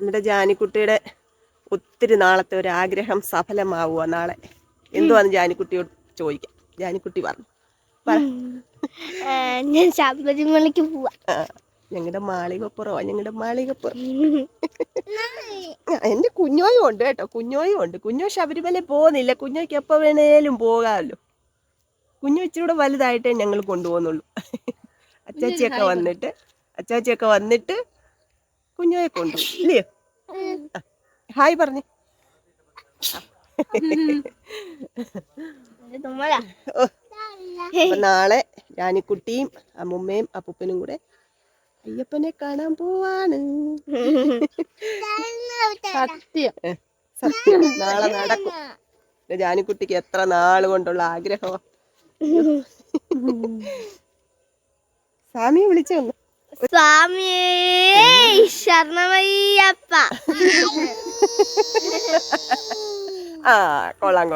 നമ്മുടെ ജാനിക്കുട്ടിയുടെ ഒത്തിരി നാളത്തെ ഒരു ആഗ്രഹം സഫലമാവുക നാളെ. എന്തുവാന്ന് ജാനിക്കുട്ടിയോട് ചോദിക്കാം. ജാനിക്കുട്ടി പറഞ്ഞു. ഞാൻ ശബരിമലയ്ക്ക് പോവാ. ഞങ്ങളുടെ മാളികപ്പുറവാ, ഞങ്ങളുടെ മാളികപ്പുറം. എൻ്റെ കുഞ്ഞോയും ഉണ്ട് കേട്ടോ, കുഞ്ഞോയും ഉണ്ട്. കുഞ്ഞോ ശബരിമല പോകുന്നില്ല. കുഞ്ഞോയ്ക്ക് എപ്പോൾ വേണേലും പോകാമല്ലോ. കുഞ്ഞു ഇച്ചിരൂടെ വലുതായിട്ടേ ഞങ്ങൾ കൊണ്ടുപോകുന്നുള്ളൂ. അച്ചാച്ചിയൊക്കെ വന്നിട്ട് കുഞ്ഞോയെ കൊണ്ടുപോകും. ഇല്ലയോ? ഹായ് പറഞ്ഞു. അപ്പൊ നാളെ ജാനിക്കുട്ടിയും അമ്മുമ്മയും അപ്പൂപ്പനും കൂടെ അയ്യപ്പനെ കാണാൻ പോവാണ്. സത്യം നാളെ നടക്കും. ജാനിക്കുട്ടിക്ക് എത്ര നാള് കൊണ്ടുള്ള ആഗ്രഹമാ. സ്വാമിയെ വിളിച്ചൊന്നു. സ്വാമിയേ ശരണമയ്യപ്പ. കൊള്ളാം.